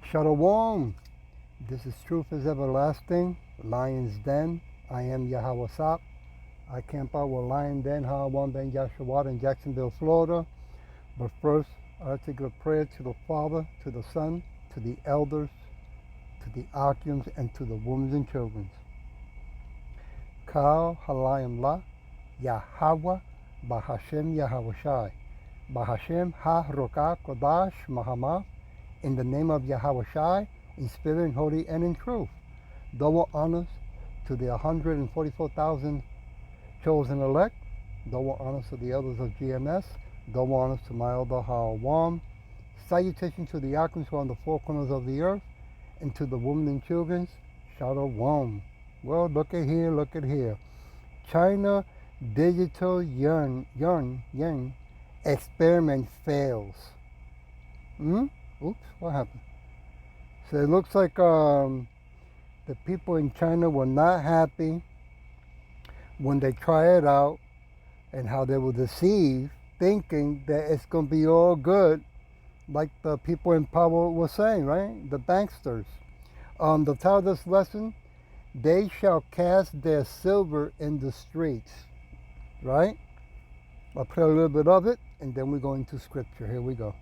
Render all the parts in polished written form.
Shalom. This is Truth is Everlasting, Lion's Den. I am Yahweh Sop. I camp out with Lion Den, Hawan Ben Yashawat in Jacksonville, Florida. But first, I like to give a prayer to the Father, to the Son, to the elders, to the Akims, and to the women and children. Kal Halayim La, Yahweh, Bahashem Yahweh Shai, Bahashem Ha Rokah Kodash Mahama, in the name of Yahweh Shai, in spirit and holy and in truth. Double honors to the 144,000 chosen elect. Double honors to the elders of GMS. Double honors to my elder Hawam. Salutations to the Akims who are on the four corners of the earth, and to the women and children. Shalom. Well, look at here. China digital yuan experiment fails. Oops, what happened? So it looks like the people in China were not happy when they try it out, and how they were deceived, thinking that it's going to be all good, like the people in power were saying, right? The banksters. The title of this lesson, they shall cast their silver in the streets, right? I'll play a little bit of it, and then we go into scripture. Here we go.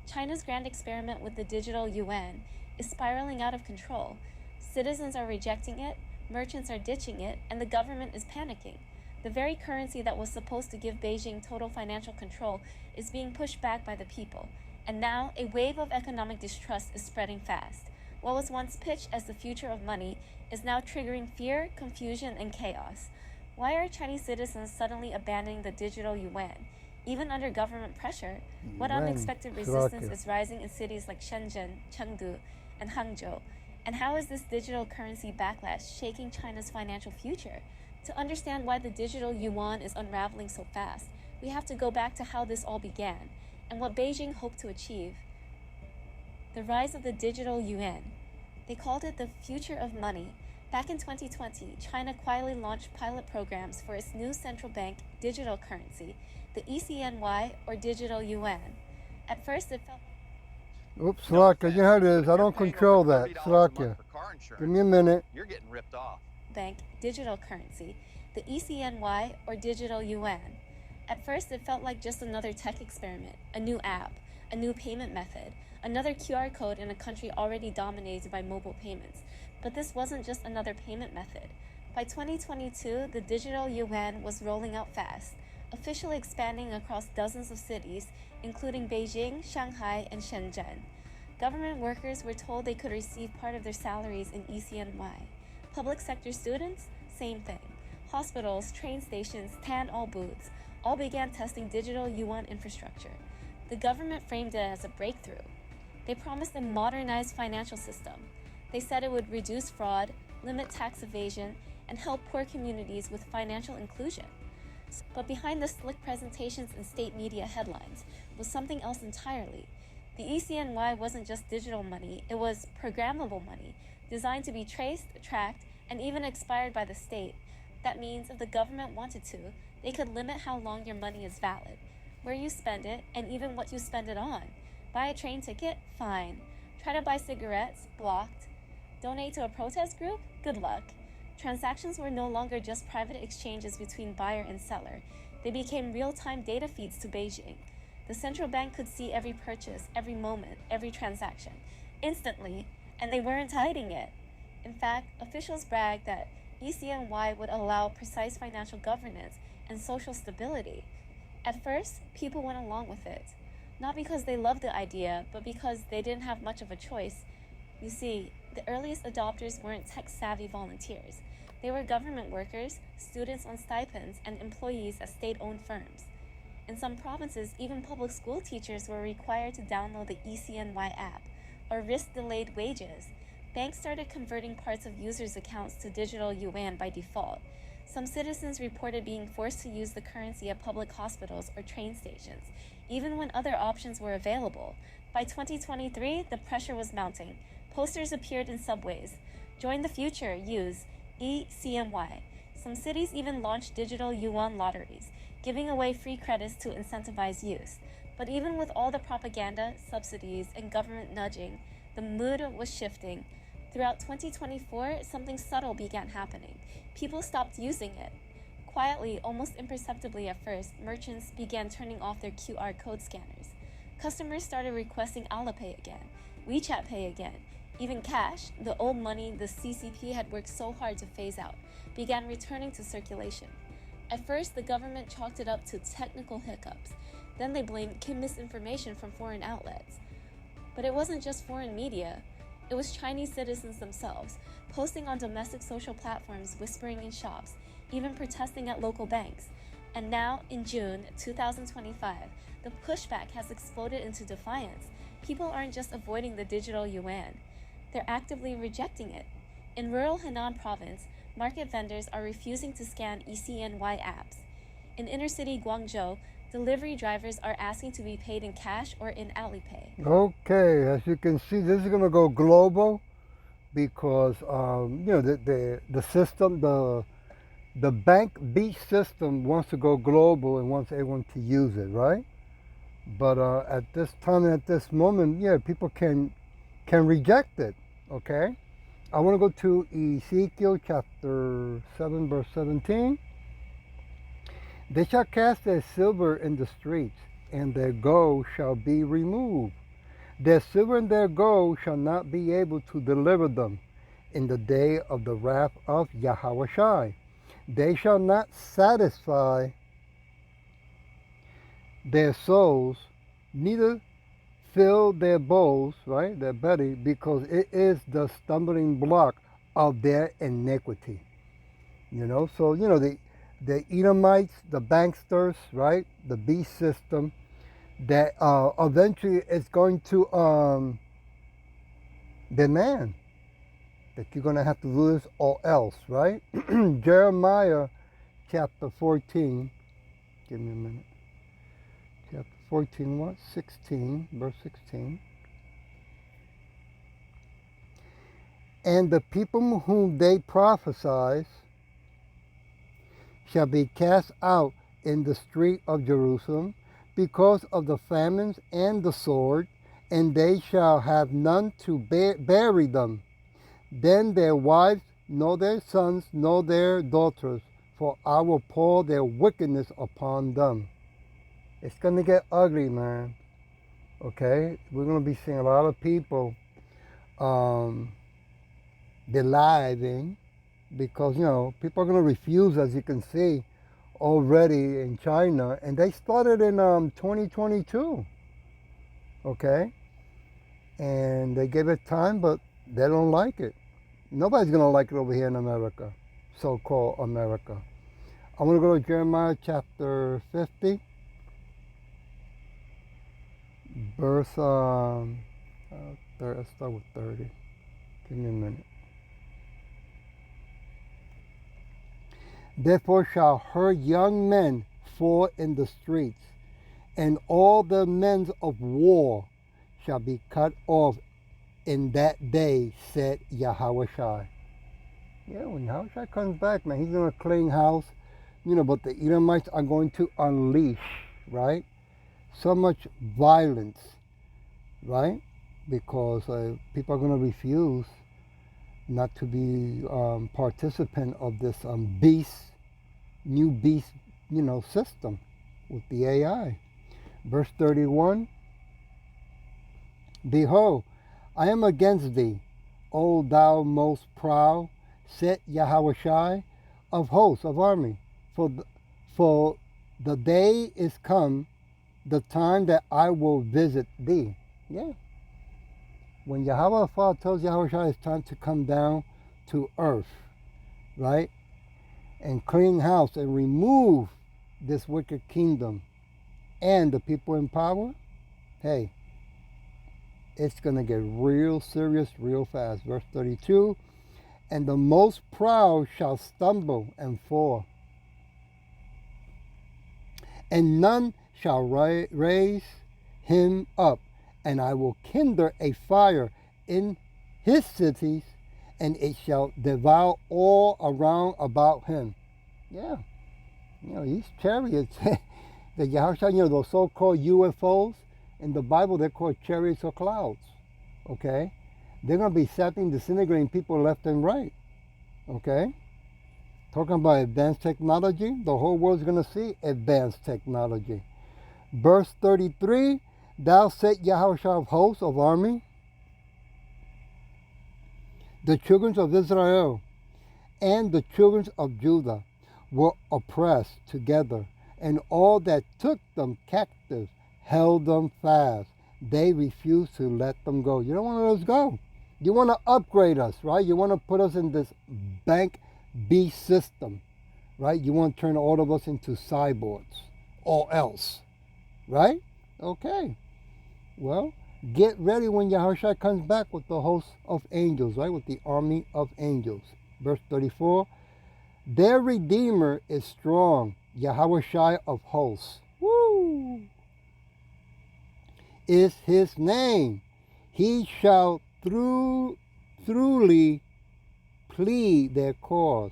China's grand experiment with the digital yuan is spiraling out of control. Citizens are rejecting it, merchants are ditching it, and the government is panicking. The very currency that was supposed to give Beijing total financial control is being pushed back by the people. And now, a wave of economic distrust is spreading fast. What was once pitched as the future of money is now triggering fear, confusion, and chaos. Why are Chinese citizens suddenly abandoning the digital yuan? Even under government pressure, what unexpected resistance is rising in cities like Shenzhen, Chengdu, and Hangzhou? And how is this digital currency backlash shaking China's financial future? To understand why the digital yuan is unraveling so fast, we have to go back to how this all began and what Beijing hoped to achieve. The rise of the digital yuan. They called it the future of money. Back in 2020, China quietly launched pilot programs for its new central bank digital currency, the ECNY, or digital yuan. At first, it felt... Oops, Slakia, you know how it is. I don't control that. Slakia, give me a minute. You're getting ripped off. Bank digital currency, the ECNY, or digital yuan. At first, it felt like just another tech experiment, a new app, a new payment method, another QR code in a country already dominated by mobile payments. But this wasn't just another payment method. By 2022, the digital yuan was rolling out fast, officially expanding across dozens of cities, including Beijing, Shanghai, and Shenzhen. Government workers were told they could receive part of their salaries in ECNY. Public sector students, same thing. Hospitals, train stations, tan-all booths all began testing digital yuan infrastructure. The government framed it as a breakthrough. They promised a modernized financial system. They said it would reduce fraud, limit tax evasion, and help poor communities with financial inclusion. But behind the slick presentations and state media headlines was something else entirely. The ECNY wasn't just digital money, it was programmable money, designed to be traced, tracked, and even expired by the state. That means if the government wanted to, they could limit how long your money is valid, where you spend it, and even what you spend it on. Buy a train ticket? Fine. Try to buy cigarettes? Blocked. Donate to a protest group? Good luck. Transactions were no longer just private exchanges between buyer and seller. They became real-time data feeds to Beijing. The central bank could see every purchase, every moment, every transaction, instantly, and they weren't hiding it. In fact, officials bragged that ECNY would allow precise financial governance and social stability. At first, people went along with it, not because they loved the idea, but because they didn't have much of a choice. You see, the earliest adopters weren't tech-savvy volunteers. They were government workers, students on stipends, and employees at state-owned firms. In some provinces, even public school teachers were required to download the ECNY app or risk delayed wages. Banks started converting parts of users' accounts to digital yuan by default. Some citizens reported being forced to use the currency at public hospitals or train stations, even when other options were available. By 2023, the pressure was mounting. Posters appeared in subways. Join the future, use ECNY. Some cities even launched digital yuan lotteries, giving away free credits to incentivize use. But even with all the propaganda, subsidies, and government nudging, the mood was shifting. Throughout 2024, something subtle began happening. People stopped using it. Quietly, almost imperceptibly at first, merchants began turning off their QR code scanners. Customers started requesting Alipay again, WeChat Pay again. Even cash, the old money the CCP had worked so hard to phase out, began returning to circulation. At first, the government chalked it up to technical hiccups. Then they blamed misinformation from foreign outlets. But it wasn't just foreign media. It was Chinese citizens themselves, posting on domestic social platforms, whispering in shops, even protesting at local banks. And now, in June 2025, the pushback has exploded into defiance. People aren't just avoiding the digital yuan, they're actively rejecting it. In rural Henan province, market vendors are refusing to scan ECNY apps. In inner-city Guangzhou, delivery drivers are asking to be paid in cash or in Alipay. Okay, as you can see, this is going to go global because the system, the bank beach system wants to go global and wants everyone to use it, right? But at this time, at this moment, yeah, people can reject it. Okay, I want to go to Ezekiel chapter 7, verse 17. They shall cast their silver in the streets, and their gold shall be removed. Their silver and their gold shall not be able to deliver them in the day of the wrath of Yahweh. They shall not satisfy their souls, neither fill their bowls, right, their belly, because it is the stumbling block of their iniquity. So the Edomites, the banksters, right, the beast system, that eventually is going to demand that you're going to have to do this or else, right? Jeremiah chapter 14, give me a minute. Chapter 14, what? 16, verse 16. And the people whom they prophesy shall be cast out in the street of Jerusalem because of the famines and the sword, and they shall have none to bury them. Then their wives, nor their sons, nor their daughters, for I will pour their wickedness upon them. It's going to get ugly, man. Okay? We're going to be seeing a lot of people deliving because, people are going to refuse, as you can see, already in China. And they started in 2022. Okay? And they gave it time, but they don't like it. Nobody's going to like it over here in America, so-called America. I'm going to go to Jeremiah chapter 50. Verse, let's start with 30. Give me a minute. Therefore shall her young men fall in the streets, and all the men of war shall be cut off in that day, said Yahweh. Yeah, when Yahweh comes back, man, he's going to clean house. But the Edomites are going to unleash, right? So much violence, right? Because people are going to refuse not to be participant of this new beast, system with the AI. Verse 31, Behold, I am against thee, O thou most proud, said Yahweh of hosts, of army, for the day is come, the time that I will visit thee. Yeah. When Yahweh Father tells Yahweh it's time to come down to earth, right? And clean house and remove this wicked kingdom and the people in power, hey, it's going to get real serious real fast. Verse 32, and the most proud shall stumble and fall, and none shall raise him up, and I will kindle a fire in his cities, and it shall devour all around about him. Yeah, these chariots, that Yahushua, those so-called UFOs, in the Bible they're called chariots or clouds, okay? They're going to be sapping, disintegrating people left and right, okay? Talking about advanced technology, the whole world's going to see advanced technology. Verse 33, thou set Yahushua of hosts, of army, the children of Israel and the children of Judah were oppressed together, and all that took them captive held them fast. They refused to let them go. You don't want to let us go. You want to upgrade us, right? You want to put us in this bank B system, right? You want to turn all of us into cyborgs or else, right? Okay. Well, get ready when Yahushua comes back with the host of angels, right? With the army of angels. Verse 34, their Redeemer is strong, Yahushua of hosts. Woo! Is his name. He shall truly plead their cause,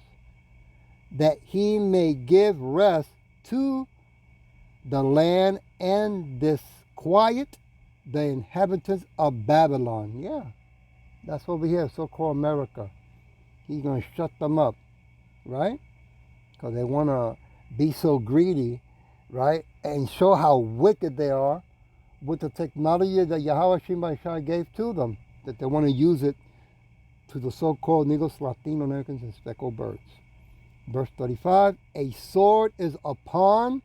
that he may give rest to the land and disquiet the inhabitants of Babylon. Yeah, that's over here, so-called America. He's going to shut them up, right? Because they want to be so greedy, right? And show how wicked they are with the technology that Yahweh Shemashah gave to them, that they want to use it to the so-called Negros, Latino Americans, and speckled birds. Verse 35, a sword is upon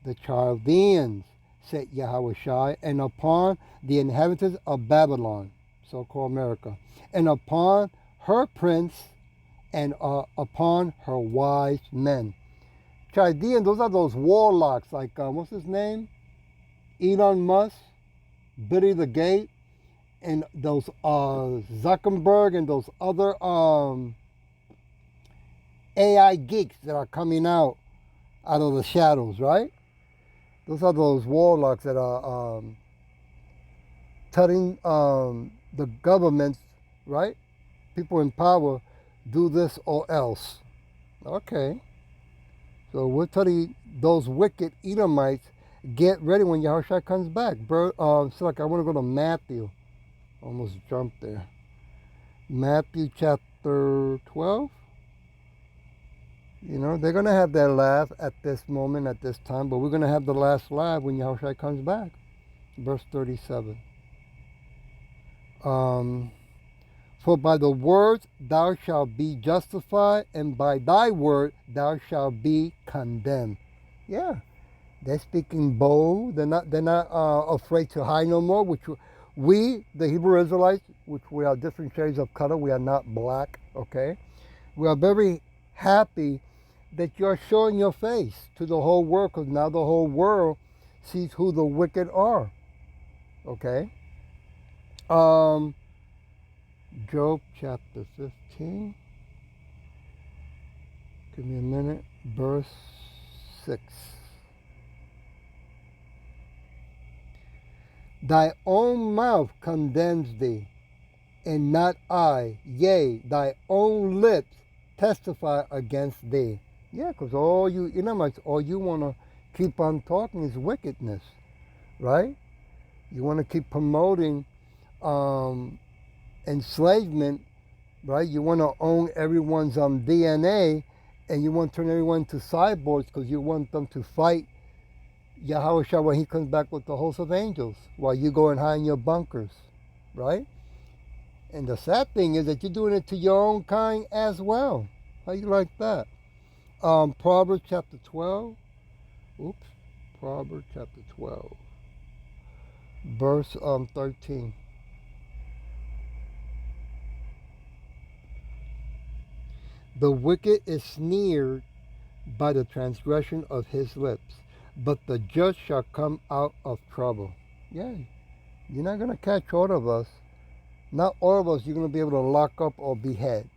the Chaldeans, said Yahushua, and upon the inhabitants of Babylon, so-called America, and upon her prince, and upon her wise men. Chaldeans, those are those warlocks, like, what's his name? Elon Musk, Billy the Gate, and those Zuckerberg and those other AI geeks that are coming out of the shadows, right? Those are those warlocks that are telling the governments, right? People in power, do this or else. Okay. So we're telling those wicked Edomites, get ready when Yahushua comes back. So like I want to go to Matthew. Almost jumped there. Matthew chapter 12. They're going to have their laugh at this moment, at this time, but we're going to have the last laugh when Yahushua comes back. Verse 37. For by the words thou shalt be justified, and by thy word thou shalt be condemned. Yeah, they're speaking bold. They're not afraid to hide no more. Which we, the Hebrew Israelites, which we are different shades of color, we are not black. Okay, we are very happy that you're showing your face to the whole world, because now the whole world sees who the wicked are. Okay. Job chapter 15. Give me a minute. Verse 6. Thy own mouth condemns thee, and not I. Yea, thy own lips testify against thee. Yeah, because all you Edomites, all you want to keep on talking is wickedness, right? You want to keep promoting enslavement, right? You want to own everyone's DNA, and you want to turn everyone to cyborgs because you want them to fight Yahushua when he comes back with the host of angels while you go and hide in your bunkers, right? And the sad thing is that you're doing it to your own kind as well. How you like that? Proverbs chapter 12. Proverbs chapter 12. Verse 13. The wicked is snared by the transgression of his lips, but the just shall come out of trouble. Yeah, you're not going to catch all of us. Not all of us you're going to be able to lock up or behead.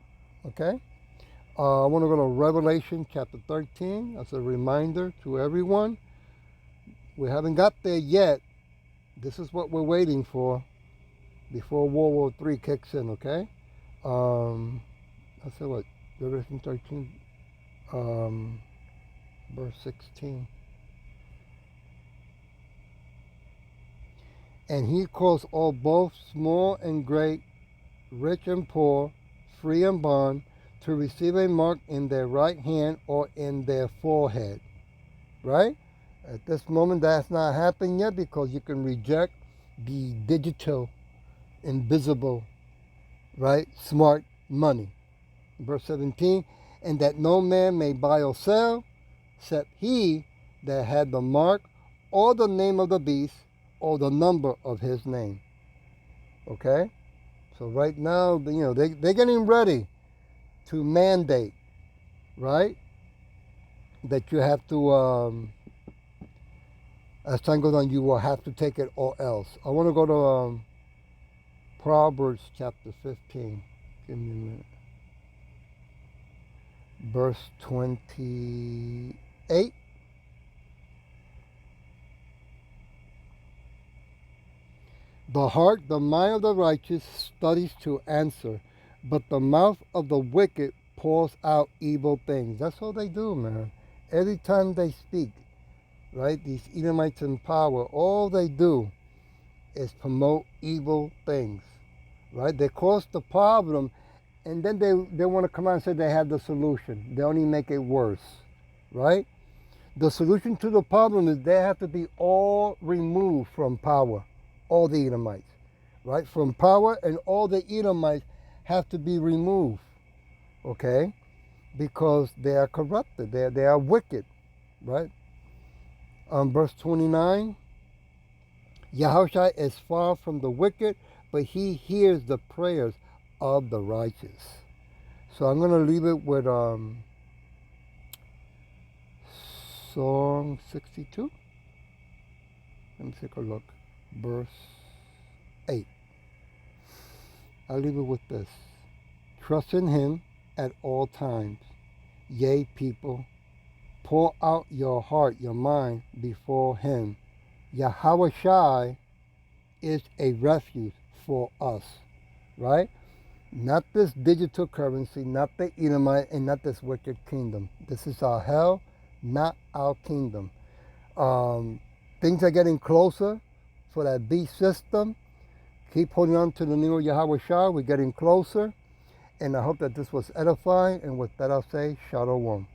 Okay? I want to go to Revelation chapter 13 as a reminder to everyone. We haven't got there yet. This is what we're waiting for before World War III kicks in, okay? I said what? Revelation 13, verse 16. And he calls all both small and great, rich and poor, free and bond, to receive a mark in their right hand or in their forehead. Right? At this moment, that's not happened yet because you can reject the digital, invisible, right, smart money. Verse 17, and that no man may buy or sell except he that had the mark or the name of the beast or the number of his name. Okay? So right now, they're getting ready to mandate, right, that you have to, as time goes on, you will have to take it or else. I want to go to Proverbs chapter 15. Give me a minute. Verse 28. The heart, the mind of the righteous studies to answer, but the mouth of the wicked pours out evil things. That's all they do, man. Every time they speak, right, these Edomites in power, all they do is promote evil things, right? They cause the problem, and then they want to come out and say they have the solution. They only make it worse, right? The solution to the problem is they have to be all removed from power, all the Edomites, right? From power, and all the Edomites have to be removed, okay? Because they are corrupted, they are wicked, right? Verse 29, Yahushua is far from the wicked, but he hears the prayers of the righteous. So I'm going to leave it with Psalm 62. Let me take a look. Verse 8. I'll leave it with this. Trust in him at all times. Yea, people, pour out your heart, your mind before him. Yahweh Shai is a refuge for us, right? Not this digital currency, not the Edomite, and not this wicked kingdom. This is our hell, not our kingdom. Things are getting closer for that beast system. Keep holding on to the name of Yahweh Shai. We're getting closer. And I hope that this was edifying. And with that, I'll say, Shalom.